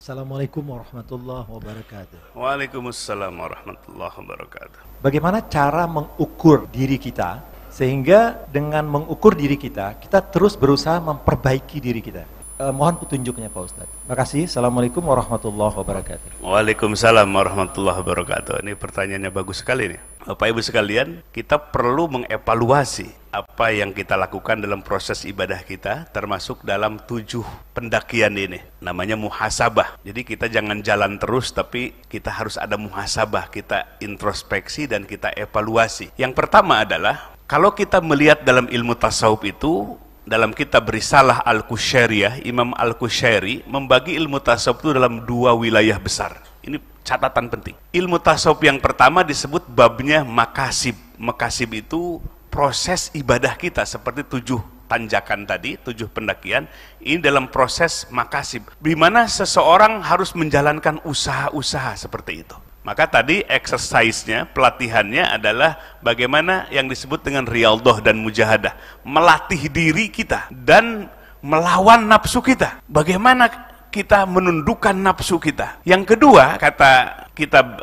Assalamualaikum warahmatullahi wabarakatuh. Waalaikumsalam warahmatullahi wabarakatuh. Bagaimana cara mengukur diri kita sehingga dengan mengukur diri kita, kita terus berusaha memperbaiki diri kita? Mohon petunjuknya Pak Ustadz. Terima kasih. Assalamualaikum warahmatullahi wabarakatuh. Waalaikumsalam warahmatullahi wabarakatuh. Ini pertanyaannya bagus sekali nih. Bapak Ibu sekalian, kita perlu mengevaluasi apa yang kita lakukan dalam proses ibadah kita, termasuk dalam 7 pendakian ini. Namanya muhasabah. Jadi kita jangan jalan terus, tapi kita harus ada muhasabah. Kita introspeksi dan kita evaluasi. Yang pertama adalah, kalau kita melihat dalam ilmu tasawuf itu, dalam kitab Risalah Al-Qusyariyah, Imam Al-Qusyari membagi ilmu tasawuf itu dalam 2 wilayah besar. Ini catatan penting. Ilmu tasawuf yang pertama disebut babnya makasib. Makasib itu proses ibadah kita, seperti 7 tanjakan tadi, 7 pendakian. Ini dalam proses makasib, di mana seseorang harus menjalankan usaha-usaha seperti itu. Maka tadi exercise-nya, pelatihannya adalah bagaimana yang disebut dengan riyadhah dan mujahadah. Melatih diri kita dan melawan nafsu kita. Bagaimana kita menundukkan nafsu kita. Yang kedua, kata kitab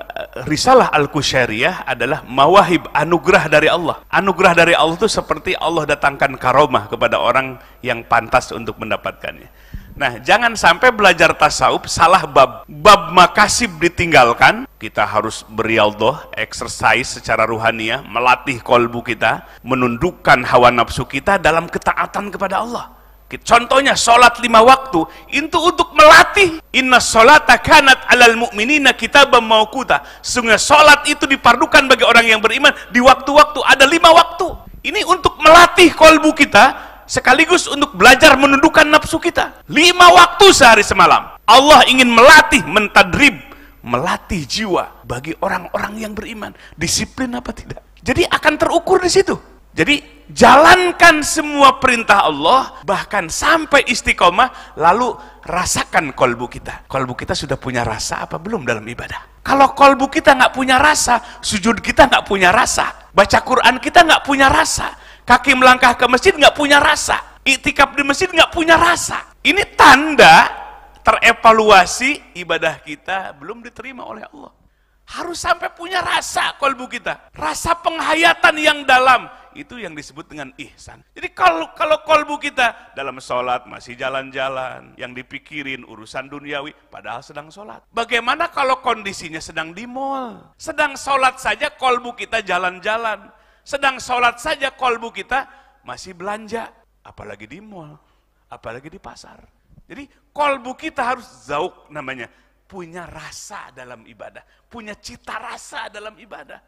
Risalah Al-Qusyariyah adalah mawahib, anugerah dari Allah. Anugerah dari Allah itu seperti Allah datangkan karomah kepada orang yang pantas untuk mendapatkannya. Nah, jangan sampai belajar tasawuf salah bab. Bab makasib ditinggalkan. Kita harus beriyadhah, exercise secara ruhaniah, melatih kolbu kita, menundukkan hawa nafsu kita dalam ketaatan kepada Allah. Contohnya sholat 5 waktu itu untuk melatih. Inna sholata kanat alal mu'minina kitaban mauquta. Sungguh sholat itu dipardukan bagi orang yang beriman di waktu-waktu, ada 5 waktu. Ini untuk melatih kolbu kita, sekaligus untuk belajar menundukkan nafsu kita. 5 waktu sehari semalam. Allah ingin melatih, mentadrib, melatih jiwa bagi orang-orang yang beriman. Disiplin apa tidak? Jadi akan terukur di situ. Jadi jalankan semua perintah Allah, bahkan sampai istiqomah, lalu rasakan kolbu kita. Kolbu kita sudah punya rasa apa belum dalam ibadah? Kalau kolbu kita nggak punya rasa, sujud kita nggak punya rasa, baca Quran kita nggak punya rasa, kaki melangkah ke masjid nggak punya rasa, iktikaf di masjid nggak punya rasa. Ini tanda terevaluasi ibadah kita belum diterima oleh Allah. Harus sampai punya rasa kolbu kita, rasa penghayatan yang dalam. Itu yang disebut dengan ihsan. Jadi kalau kolbu kita dalam sholat masih jalan-jalan, yang dipikirin urusan duniawi, padahal sedang sholat. Bagaimana kalau kondisinya sedang di mall? Sedang sholat saja kolbu kita jalan-jalan. Sedang sholat saja kolbu kita masih belanja. Apalagi di mall, apalagi di pasar. Jadi kolbu kita harus zauk namanya. Punya rasa dalam ibadah. Punya cita rasa dalam ibadah.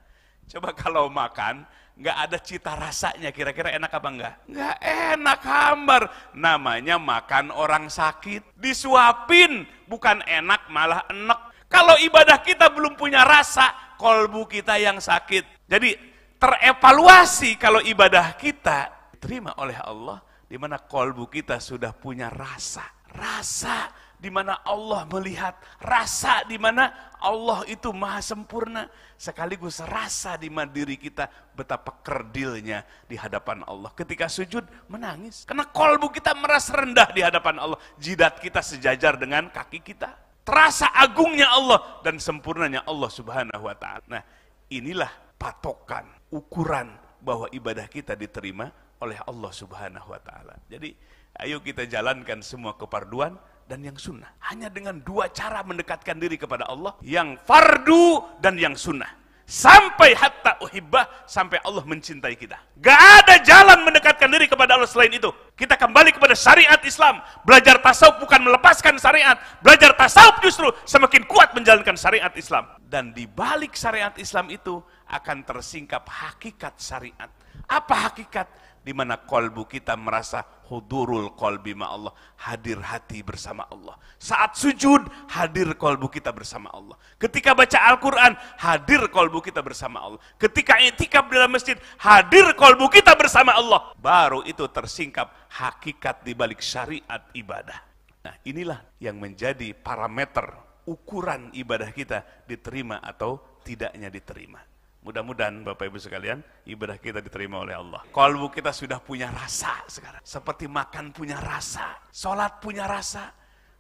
Coba kalau makan, nggak ada cita rasanya, kira-kira enak apa enggak? Nggak enak, hambar. Namanya makan orang sakit. Disuapin, bukan enak malah enek. Kalau ibadah kita belum punya rasa, kolbu kita yang sakit. Jadi terevaluasi kalau ibadah kita diterima oleh Allah, di mana kolbu kita sudah punya rasa. Rasa di mana Allah melihat, rasa di mana Allah itu maha sempurna, sekaligus rasa di mana diri kita betapa kerdilnya di hadapan Allah. Ketika sujud menangis, karena kolbu kita merasa rendah di hadapan Allah, jidat kita sejajar dengan kaki kita. Terasa agungnya Allah dan sempurnanya Allah Subhanahu wa ta'ala. Nah, inilah patokan, ukuran bahwa ibadah kita diterima oleh Allah Subhanahu wa ta'ala. Jadi, ayo kita jalankan semua keparduan dan yang sunnah. Hanya dengan 2 cara mendekatkan diri kepada Allah, yang fardu dan yang sunnah. Sampai hatta uhibbah, sampai Allah mencintai kita. Gak ada jalan mendekatkan diri kepada Allah selain itu. Kita kembali kepada syariat Islam. Belajar tasawuf bukan melepaskan syariat. Belajar tasawuf justru semakin kuat menjalankan syariat Islam. Dan di balik syariat Islam itu akan tersingkap hakikat syariat. Apa hakikat? Di mana kolbu kita merasa hudurul kolbi ma Allah, hadir hati bersama Allah. Saat sujud, hadir kolbu kita bersama Allah. Ketika baca Al-Quran, hadir kolbu kita bersama Allah. Ketika i'tikaf dalam masjid, hadir kolbu kita bersama Allah. Baru itu tersingkap hakikat di balik syariat ibadah. Nah, inilah yang menjadi parameter ukuran ibadah kita diterima atau tidaknya diterima. Mudah-mudahan Bapak Ibu sekalian, ibadah kita diterima oleh Allah. Kolbu kita sudah punya rasa sekarang. Seperti makan punya rasa, sholat punya rasa,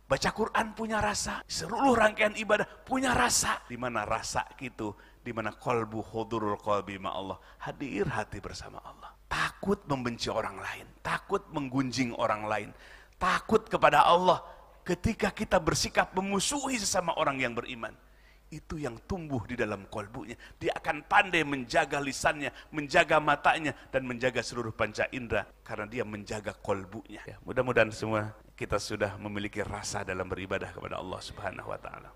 Baca Quran punya rasa, seluruh rangkaian ibadah punya rasa. Di mana rasa gitu, di mana qalbu hudurul qalbi ma Allah, hadir hati bersama Allah. Takut membenci orang lain, takut menggunjing orang lain, takut kepada Allah ketika kita bersikap memusuhi sesama orang yang beriman. Itu yang tumbuh di dalam kolbunya. Dia akan pandai menjaga lisannya, menjaga matanya, dan menjaga seluruh panca indera, karena dia menjaga kolbunya. Ya, mudah-mudahan semua kita sudah memiliki rasa dalam beribadah kepada Allah Subhanahu wa ta'ala.